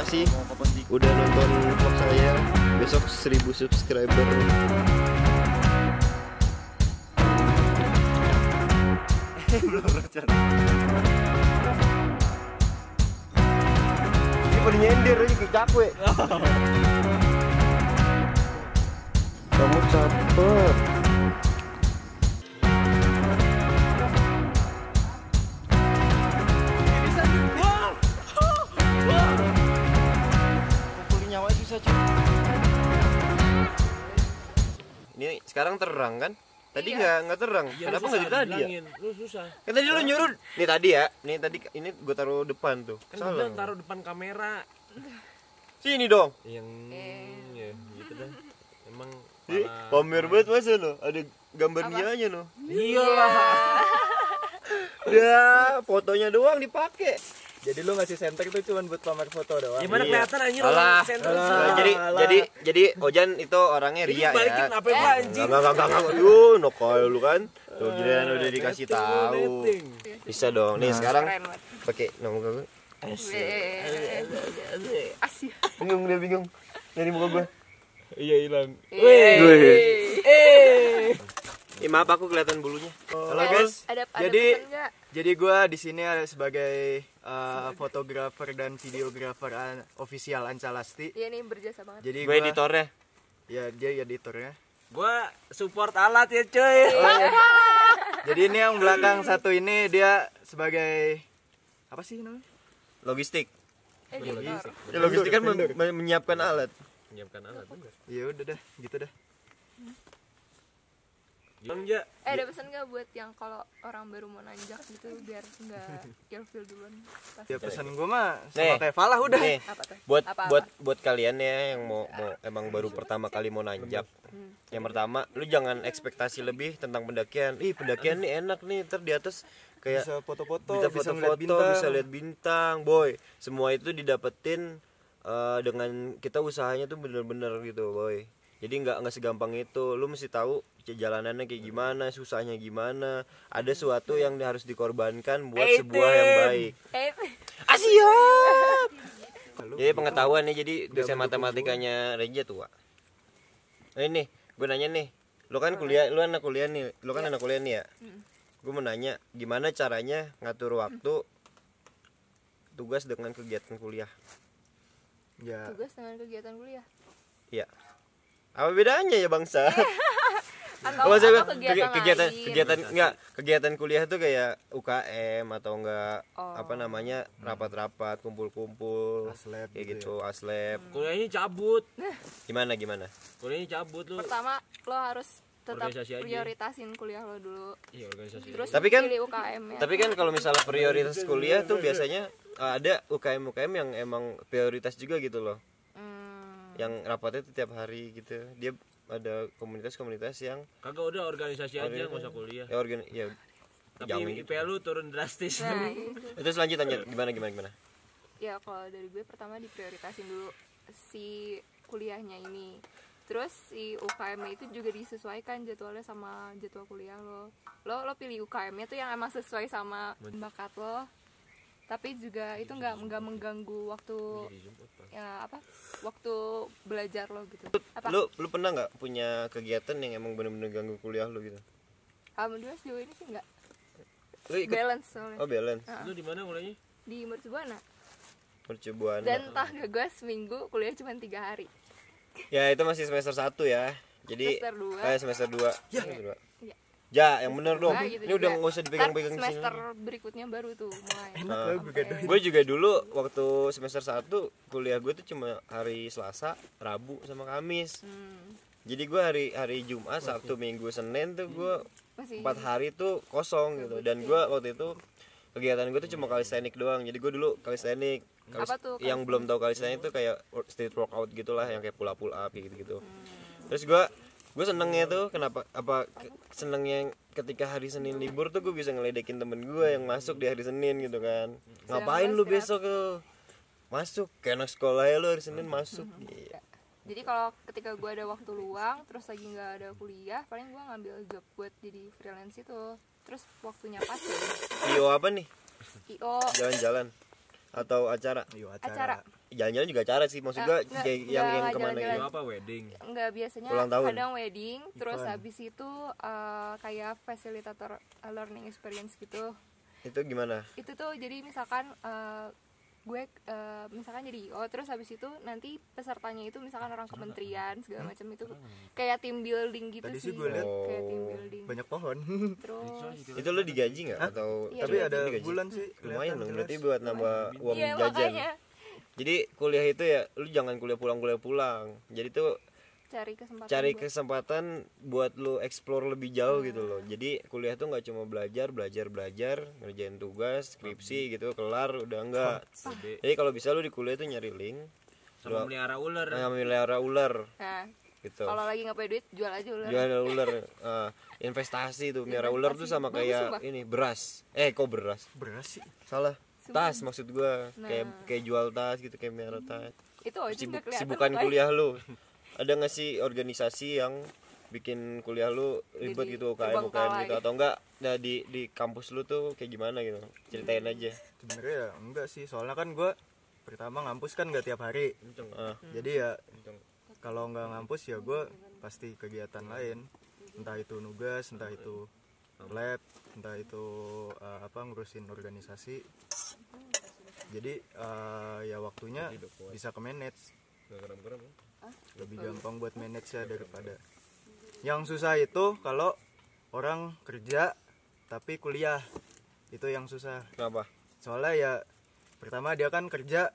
kasih udah nonton vlog saya. Besok 1000 subscriber. Ini pada nyender aja kayak cakwe. Kamu caper. Ini sekarang terang kan? Tadi nggak terang. Ya, kenapa nggak tadi ya? Lu susah. Kan tadi lu nyuruh. Nih tadi ya. Nih tadi ini gue taruh depan tuh. Kan gue bilang taruh depan kamera. Sini dong. Yang ya gitu dah. Emang pamer banget masa lo. Ada gambar nianya no. Iyalah. Udah fotonya doang dipakai. Jadi lu ngasih center itu cuma buat pamer foto doang. Gimana kelihatan anjir Alah. senter. Jadi Ojan itu orangnya ria Balikin ya. apa gua anjing. Enggak. Aduh, nokol lu kan. Tuh giliran udah dikasih tahu. Bisa dong. Nih sekarang pakai nama gue. Asih. Bingung. Dari muka gue. Iya hilang. Maaf aku kelihatan bulunya. Halo guys. Ada Jadi- pesan nggak? Jadi gua di sini ada sebagai fotografer dan videografer official Ancalasti. Iya nih berjasa banget. Jadi Gue editornya. Ya dia editornya. Gua support alat ya cuy. Jadi ini yang belakang satu ini dia sebagai apa sih namanya? Logistik. Editor. Ya, logistik kan menyiapkan alat. Menyiapkan alat bener. Ya udah dah, gitu dah. Bang Ja. Ada pesan nggak buat yang kalau orang baru mau nanjak gitu biar nggak ilfil duluan? Pas- Ya pesan gua mah Nih. sama Teva lah udah. Nih, Apa tuh? buat Apa-apa? buat kalian ya yang mau emang baru pertama kali mau nanjak. Yang pertama, lu jangan ekspektasi lebih tentang pendakian. Pendakian nih enak nih, ntar di atas kayak Bisa foto-foto, bisa bisa foto-foto, ngeliat bintang. bisa lihat bintang, boy. Semua itu didapetin dengan kita usahanya tuh bener-bener gitu, boy. Jadi nggak segampang itu. Lu mesti tahu jalanannya kayak gimana, susahnya gimana. Ada sesuatu yang harus dikorbankan buat sebuah yang baik. Asia. Jadi pengetahuan nih, jadi dosen matematikanya Reja tua. Nah ini, gue nanya nih, lu kan kuliah, lu anak kuliah nih, lu kan anak kuliah nih ya. Gue mau nanya, gimana caranya ngatur waktu tugas dengan kegiatan kuliah? Ya. Tugas dengan kegiatan kuliah. Iya. Apa bedanya ya bangsa? Atau Maksudnya kegiatan lain. kegiatan kuliah tuh kayak UKM atau enggak Oh. apa namanya rapat-rapat, kumpul-kumpul, Aslab kayak gitu gitu, aslab. Kuliahnya cabut. Gimana? Kuliahnya cabut lu. Pertama lo harus tetap Organisasi aja. prioritasin kuliah lo dulu. Iya, organisasi. Terus Tapi kan- pilih UKM ya. Tapi kan kalau misalnya prioritas kuliah tuh biasanya ada UKM yang emang prioritas juga gitu loh. Yang rapatnya tuh tiap hari gitu. Dia ada komunitas-komunitas yang Kagak udah organisasi aja enggak usah kuliah. Tapi Tapi IP lu turun drastis. Nah, itu. Itu selanjutnya gimana? Ya kalau dari gue pertama diprioritasin dulu si kuliahnya ini. Terus si UKM-nya itu juga disesuaikan jadwalnya sama jadwal kuliah lo. Lo pilih UKM-nya tuh yang emang sesuai sama bakat lo. Tapi juga itu nggak mengganggu waktu waktu belajar lo gitu. Apa? Lu pernah nggak punya kegiatan yang emang bener-bener ganggu kuliah lu gitu? Alhamdulillah sejauh ini sih nggak. Lu ikut? Balance soalnya. Oh, balance. Lu di mana kuliahnya? Di Mercubuana. Percobaan. Dan entah gak gue seminggu kuliah cuma 3 hari. Ya itu masih semester 1 ya. Jadi Semester 2. semester 2. Ya. Iya. Ja, yang bener dong. Nah, gitu Ini udah juga. nggak usah dipegang-pegang di Ntar sini. semester berikutnya baru tuh mulai. Gue juga dulu waktu semester 1 kuliah gue tuh cuma hari Selasa, Rabu sama Kamis. Jadi gue hari Jumat, Sabtu, Minggu, Senin tuh gue Masih 4 hari tuh kosong gitu. Dan gue waktu itu kegiatan gue tuh cuma calisthenics doang. Jadi gue dulu calisthenics. Apa tuh Yang belum tahu calisthenics tuh kayak street workout gitulah, yang kayak pull up gitu. Terus gue senengnya tuh senengnya ketika hari Senin libur tuh gue bisa ngeledekin temen gue yang masuk di hari Senin gitu kan. Ngapain lu besok tuh masuk kayak anak sekolah ya lu hari Senin masuk. Iya. Jadi kalau ketika gue ada waktu luang terus lagi nggak ada kuliah, paling gue ngambil job buat jadi freelance itu. Terus waktunya pas ya. IO apa nih? IO Jalan-jalan atau acara? Ayo acara. jalan-jalan juga acara sih, maksud gua Nggak, kayak nggak, yang nggak kemana jalan-jalan. gitu. Apa wedding? Enggak, biasanya Ulang tahun. kadang wedding, terus Event. habis itu kayak fasilitator learning experience gitu. Itu gimana? Itu tuh jadi misalkan gue misalkan jadi IO, terus habis itu nanti pesertanya itu misalkan orang kementerian segala macam, itu kayak team building gitu Tadi sih. sih gue liat Kayak team building. banyak pohon. Terus Itu lu digaji nggak Hah? atau Iya, Tapi digaji. ada digaji? bulan sih. Lumayan kelihatan dong, jelas. berarti buat nambah uang iya jajan. makanya Jadi kuliah itu ya lu jangan kuliah pulang. Jadi tuh cari kesempatan. cari buat- kesempatan buat lu explore lebih jauh gitu loh. Jadi kuliah tuh nggak cuma belajar, ngerjain tugas, skripsi gitu, kelar udah enggak. Gede. Jadi kalau bisa lu di kuliah tuh nyari link Sama melihara ular. melihara ular Nah, gitu. kalau lagi nggak punya duit jual aja ular. Jual ular, investasi tuh melihara ular tuh sama Bagus, kayak sumpah. ini beras. Kok beras? Beras sih. Salah. Sumpah. Tas maksud gua, Nah. kayak jual tas gitu, kayak melihara tas. Itu aja nggak kelihatan. Sibukan mukanya. kuliah lu. Ada nggak sih organisasi yang bikin kuliah lu ribet Jadi gitu, UKM terbengkalai. gitu, atau enggak? Nah, di kampus lu tuh kayak gimana gitu? Ceritain aja. Sebenarnya ya enggak sih, soalnya kan gue pertama ngampus kan nggak tiap hari. Ah, Jadi ya kalau nggak ngampus ya gue pasti kegiatan lain, entah itu nugas, entah itu lab, entah itu ngurusin organisasi. Jadi ya waktunya bisa ke manage, lebih gampang buat manage ya daripada yang susah itu kalau orang kerja tapi kuliah, itu yang susah. kenapa? Soalnya ya pertama dia kan kerja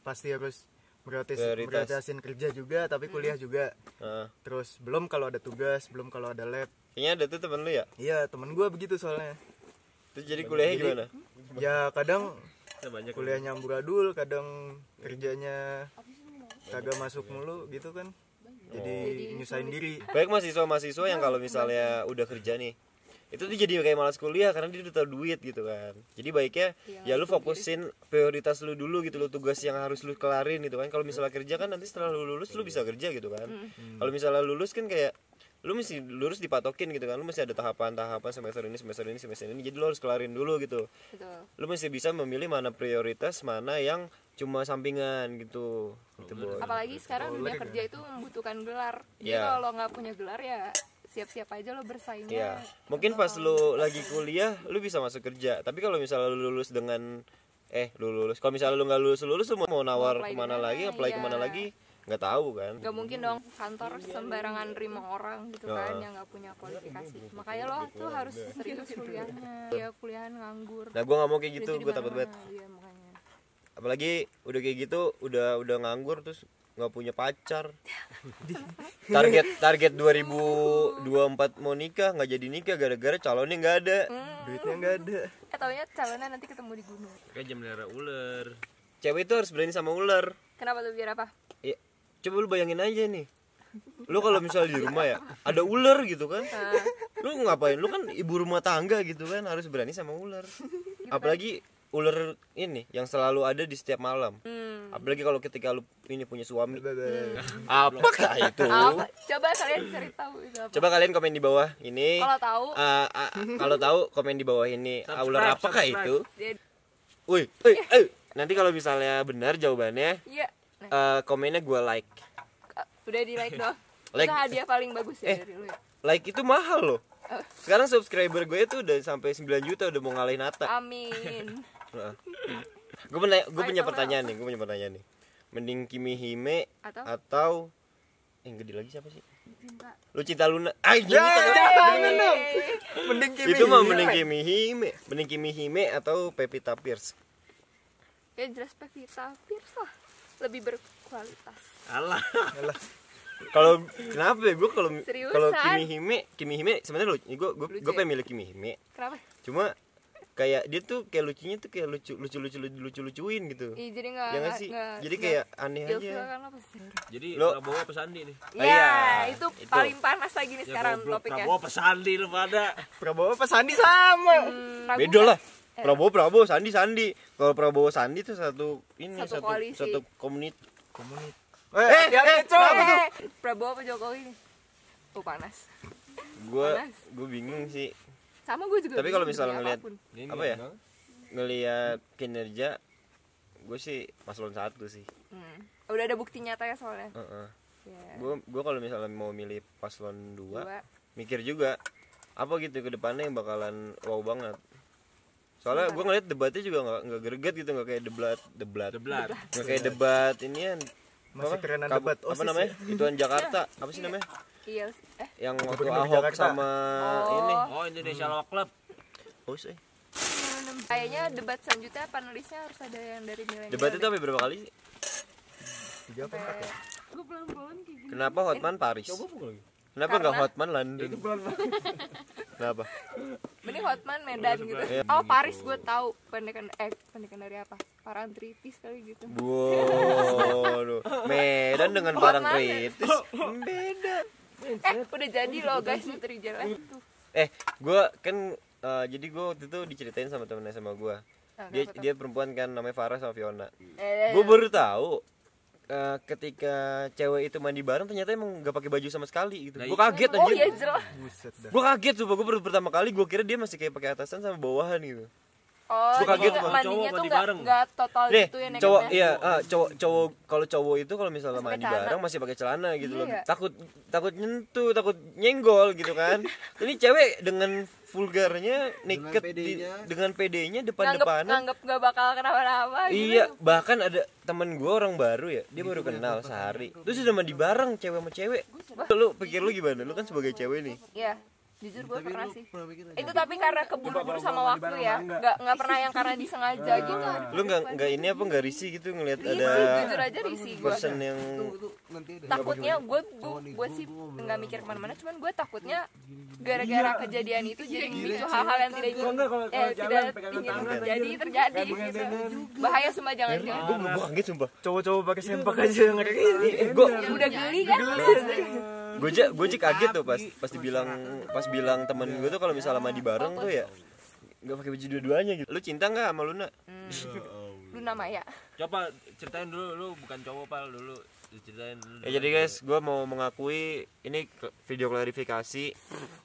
pasti harus Prioritas. prioritasin kerja juga tapi kuliah juga. Ah, Terus belum kalau ada tugas, belum kalau ada lab. kayaknya ada tuh temen lu ya? Iya, temen gue begitu soalnya. Terus jadi kuliahnya Jadi- gimana? Ya kadang Banyak kuliahnya amburadul, kadang kerjanya kagak masuk mulu gitu kan. Jadi nyusahin diri. Baik mahasiswa-mahasiswa yang kalau misalnya udah kerja nih, itu tuh jadi kayak malas kuliah karena dia udah tahu duit gitu kan. Jadi baiknya ya lu fokusin prioritas lu dulu gitu, lu tugas yang harus lu kelarin gitu kan. Kalau misalnya kerja kan nanti setelah lu lulus lu bisa kerja gitu kan. Kalau misalnya lulus kan kayak lu mesti lulus dipatokin gitu kan, lu mesti ada tahapan-tahapan semester ini, jadi lu harus kelarin dulu gitu. Betul. Lu mesti bisa memilih mana prioritas, mana yang cuma sampingan gitu. Gitu, Boy. Apalagi sekarang dunia kerja itu membutuhkan gelar. Jadi Iya. kalau lo nggak punya gelar ya siap-siap aja lo bersaingnya. Iya. Mungkin pas lu lagi kuliah lu bisa masuk kerja, tapi kalau misalnya lu lulus dengan lu lulus, kalau misalnya lu nggak lulus lu mau nawar apply kemana di mana, lagi, apply iya. kemana lagi, nggak tahu kan. Gak mungkin dong kantor sembarangan nerima orang gitu kan Nah. yang nggak punya kualifikasi. Makanya lo tuh harus serius kuliahnya. Ya kuliahan nganggur. Nah gua nggak mau kayak gitu, Jadi gua takut mana? banget. Iya makanya. Apalagi udah kayak gitu, udah nganggur terus nggak punya pacar. target 2024 mau nikah nggak jadi nikah gara-gara calonnya nggak ada. Duitnya nggak ada. Taunya calonnya nanti ketemu di gunung. kayak jam melihara ular. Cewek itu harus berani sama ular. Kenapa tuh biar apa? Ya, coba lu bayangin aja nih. Lu kalau misalnya di rumah ya ada ular gitu kan. Lu ngapain? Lu kan ibu rumah tangga gitu kan, harus berani sama ular. Apalagi ular ini yang selalu ada di setiap malam. Apalagi kalau ketika lu ini punya suami. Apakah itu? Apa? Coba kalian cari tahu itu apa. Coba kalian komen di bawah ini. Kalau tahu Kalau tahu komen di bawah ini. Ular apakah itu? dia Wih, nanti kalau misalnya benar jawabannya, iya. Nah, komennya gue like. udah di like dong. Like. Itu hadiah paling bagus ya dari lu ya. Like itu mahal loh. Sekarang subscriber gue tuh udah sampai 9 juta, udah mau ngalahin Atta. Amin. Gue punya pertanyaan nih. Mending Kimi Hime Atau? atau yang gede lagi siapa sih? Cinta. Lucinta Luna. Jangan dong. Mending Kimi. Itu mah mending Kimi Hime. Mending Kimi Hime atau Pevita Pierce. Ya jelas Pevita Pierce lah. Lebih berkualitas. Alah. Kalau kenapa ya gue kalau Seriusan? Kimi Hime sebenarnya lucu. Gue Lucu pengen ya? milih Kimi Hime. Kenapa? Cuma kayak dia tuh kayak lucunya tuh kayak lucuin gitu. Ih, jadi nggak Ya nggak sih? Jadi kayak aneh ilfil aja. kan lo pasti. Jadi Lo- Prabowo apa Sandi nih? Ya, Iya, itu itu. paling panas lagi nih Ya sekarang goblok, topiknya. Prabowo apa Sandi lu pada? Prabowo apa Sandi sama. Ragu Beda nggak? lah. Prabowo, Sandi. Kalau Prabowo Sandi tuh satu Satu koalisi. satu komunitas. Prabowo apa Jokowi nih? Oh panas. Panas. Gue bingung sih. Sama gue juga. Tapi kalau bingung misalnya milih ngeliat apapun. apa ya? Ngelihat kinerja, gue sih paslon 1 sih. Udah ada bukti nyata ya soalnya. Ya. Gue kalau misalnya mau milih paslon 2 Dua. mikir juga apa gitu ke depannya yang bakalan wow banget. Soalnya gue ngeliat debatnya juga nggak greget gitu, nggak kayak debat nggak kayak debat inian. Masih Apa? kerenan debat apa OSIS namanya ituan Jakarta apa sih namanya Iya. yang waktu Gubernur Ahok Jakarta. sama ini Oh, Indonesia Lawak Club. Kayaknya debat selanjutnya panelisnya harus ada yang dari milenial. debat itu apa berapa kali sih? 3 apa 4 ya? Kenapa Hotman Paris? Kenapa nggak Hotman London? Kenapa? Mending Hotman Medan gitu. Iya. Oh Paris gue tahu pendekan dari apa? Parantritis kali gitu. Waduh, Medan dengan barang Hotman. kritis beda. Udah jadi loh guys Putri Jalan tuh. Gue kan jadi gue waktu itu diceritain sama temen SMA gue. Dia perempuan kan namanya Farah sama Fiona. Gue baru tahu ketika cewek itu mandi bareng ternyata emang nggak pakai baju sama sekali gitu. Gue kaget Oh anjir. iya jelas. Buset dah. Gue kaget sumpah, gue baru pertama kali gue kira dia masih kayak pakai atasan sama bawahan gitu. Oh, Gua kaget, jadi Bang. mandinya Cowok tuh mandi nggak bareng. total Nih, gitu ya cowok nekatnya. iya, cowok kalau cowok itu kalau misalnya Masih mandi pakai celana. bareng masih pakai celana gitu loh. Iya. Takut nyentuh, takut nyenggol gitu kan. Ini cewek dengan vulgarnya naked dengan PD-nya depan-depanan. Nganggep nggak bakal kenapa-napa gitu. Iya, bahkan ada temen gue orang baru ya, dia baru kenal sehari. Terus udah mandi bareng cewek sama cewek. Lu pikir lu gimana? Lu kan sebagai cewek nih. Iya. Jujur gue pernah sih. Itu tapi karena keburu-buru sama waktu ya. Nggak pernah yang karena disengaja gitu. Lu nggak ini apa nggak risih gitu ngelihat Risih, ada jujur aja risih gue. person yang Takutnya gue sih nggak mikir kemana-mana, cuman gue takutnya gara-gara kejadian itu jadi memicu hal-hal yang tidak ingin terjadi gitu. Bahaya semua jangan. gue kaget sumpah. Cowok-cowok pakai sempak aja ngeri. Gue Udah geli kan? gue kaget tuh pas bilang temen gue tuh kalau misalnya mandi bareng tuh ya nggak pakai baju dua-duanya gitu. Lu cinta nggak sama Luna? Luna Maya. Coba ceritain dulu, lu bukan cowok pal dulu. Ceritain dulu. Ya jadi guys, gue mau mengakui ini video klarifikasi.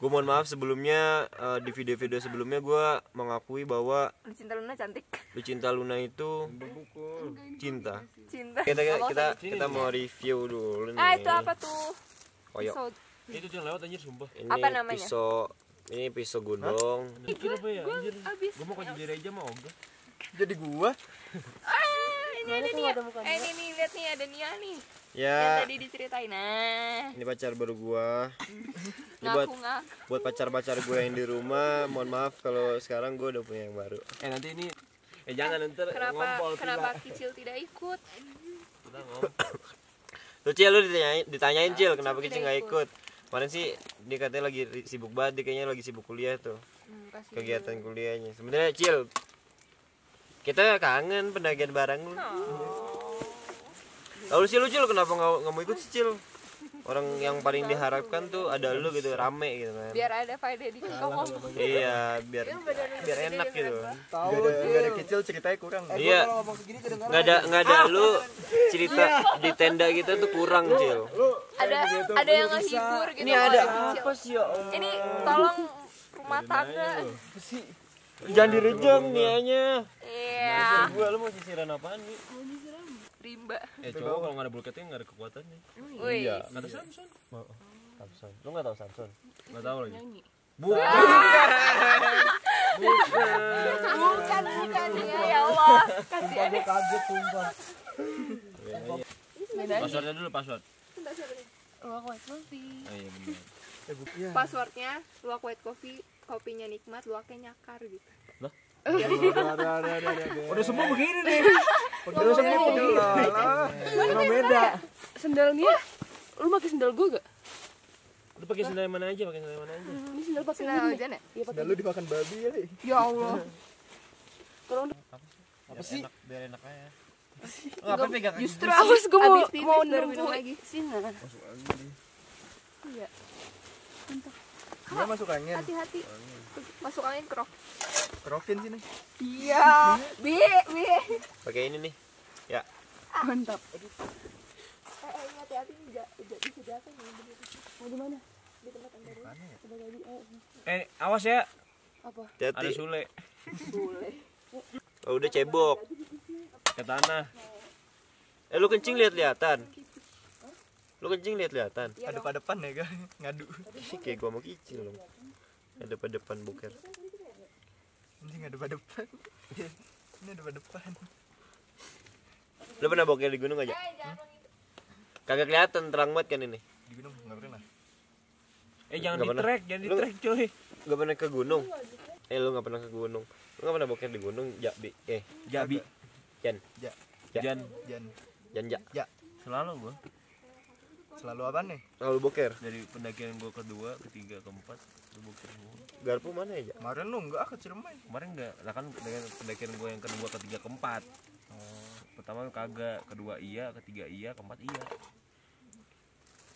Gue mohon maaf sebelumnya di video-video sebelumnya gue mengakui bahwa Lu cinta Luna cantik. lu cinta Luna itu cinta. Cinta. Kita mau review dulu nih. Itu apa tuh? Koyok. Pisau. Itu tuh yang lewat anjir sumpah. Ini Apa namanya? pisau gunung. Kira apa ya anjir? Abis. Gua mau ke Jejere aja mau ogah. Jadi gua Ini ada nih. Ini nih lihat nih ada Nia nih. Yang Ya, tadi diceritain. Nah, ini pacar baru gua. Ini buat ngaku-ngaku. pacar-pacar gue yang di rumah, mohon maaf kalau sekarang gue udah punya yang baru. Nanti ini jangan ntar Kenapa Kicil tidak ikut? Kita ngompol. Lu Cil, lu ditanyain Cil, kenapa Kicil nggak ikut? Kemarin sih dia katanya lagi sibuk banget, dia kayaknya lagi sibuk kuliah tuh, kegiatan kuliahnya. Sebenarnya Cil, kita kangen pendakian bareng lu. Lalu sih lu Cil, kenapa nggak mau ikut sih Cil? Orang yang paling diharapkan tuh ada lu gitu, rame gitu kan. Biar ada faedah di ngomong. Iya, biar enak gitu. Gak ada kecil ceritanya kurang. Iya. Nggak ada lu cerita di tenda gitu tuh kurang Cil. Ada yang ngehibur gitu. Ini ada Kicil. apa sih ya? Ini tolong rumah tangga. Jangan direjang nianya. Iya. Gua lu mau sisiran apaan nih? Rimba. Cowok kalau nggak ada bulketnya nggak ada kekuatannya. Wih. Kata Samson. Samson. Lu enggak tahu Samson? Nggak tahu lagi. Bukan ya Allah. Kasih ada. Passwordnya dulu password. Luwak white coffee. Oh iya benar. Passwordnya luwak white coffee, kopinya nikmat, luwaknya nyakar gitu. Udah semua begini nih. Emang beda. Sendalnya lu pakai sendal gua gak? Lu pakai sendal mana aja, pakai sendal mana aja. Ini sendal pakai Nah, ini. hujan ya? Iya pakai. Dan lu dimakan babi ya. Ya Allah. Apa sih? Biar enak aja. Ngapain pegang kaki? Justru Awas gua abis pipis mau baru minum nunggu lagi. sini. Iya. Dia masuk angin. Hati-hati. Masuk angin kerok. Kerokin sini. Iya. Bi. Pakai ini nih. Ya. Mantap. Ini hati-hati bisa jatuh nih. Mau di mana? Awas ya. Apa? Hati-hati. Ada Sule. Oh, udah cebok. ke tanah. Lu kencing lihat-lihatan. Lu kencing lihat-lihatan. Ada pada depan ya guys, ngadu. Kayak gua mau kicil dong. Ada pada depan boker. Anjing ada pada depan. Ini ada pada depan. Lu pernah boker di gunung aja? Kagak kelihatan, terang banget kan ini. Di gunung enggak pernah. Jangan Nggak di pernah. track, jangan di Lu- track coy. Gak pernah ke gunung. Lu gak pernah ke gunung. Lu gak pernah boker di gunung, Jabi. Jan. Ja, Ja. Jan Jan. Jan ja. Ja, selalu gua selalu apa nih? Lalu boker. dari pendakian gua kedua, ketiga, keempat itu boker semua. Garpu mana ya, Ja? Kemarin lu enggak ke Ciremai. Kemarin enggak, lah kan dengan pendakian gua yang kedua, ketiga, keempat. Pertama kagak, kedua iya, ketiga iya, keempat iya.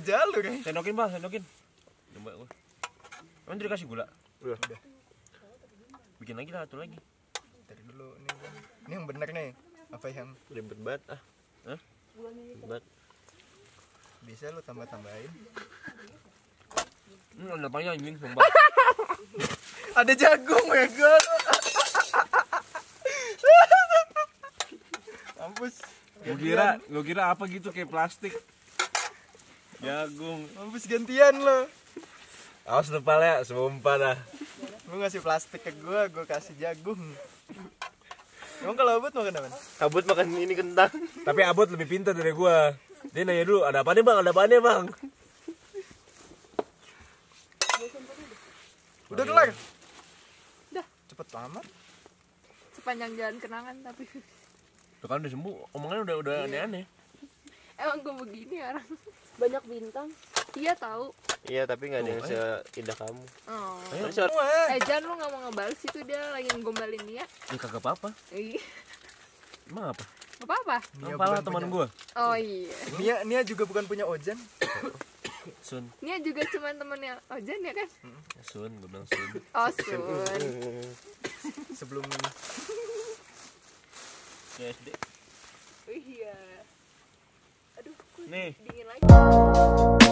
Jalur guys. Sendokin bang, sendokin. Coba gua. Emang udah dikasih gula? Udah. Bikin lagi lah, satu lagi. Dari dulu nih Bang. Ini yang bener nih. Apa yang Ribet banget ah. Hah? Ribet banget. bisa lu tambah-tambahin? Ada apanya anjing, sumpah. Ada jagung ya gue. Mampus. Gua kira apa gitu kayak plastik. Jagung. Mampus gantian lo. Awas depan ya, sumpah dah. Lu ngasih plastik ke gue kasih jagung. Emang kalau abut makan apa? Abut makan ini kentang. Tapi Abot lebih pintar dari gua. Dia nanya dulu, ada apa nih bang? Ada apa nih bang? Udah kelar. Udah. Cepet amat. Sepanjang jalan kenangan tapi Tuh kan udah sembuh, omongannya udah aneh-aneh. emang gue begini orang. Banyak bintang. Iya tahu. Iya, tapi gak ada yang seindah kamu. Oh. Jan lu nggak mau ngebales itu, dia lagi ngombalin dia. Ya kagak apa-apa. Iya. Emang apa? Gak apa-apa. Emang pala teman gua. Oh iya. Nia juga bukan punya Ojan. Sun. Nia juga cuma temennya Ojan ya kan? Sun, gua bilang Sun. Oh Sun. Sebelum Ya SD. Iya. Aduh, kok Nih. dingin lagi.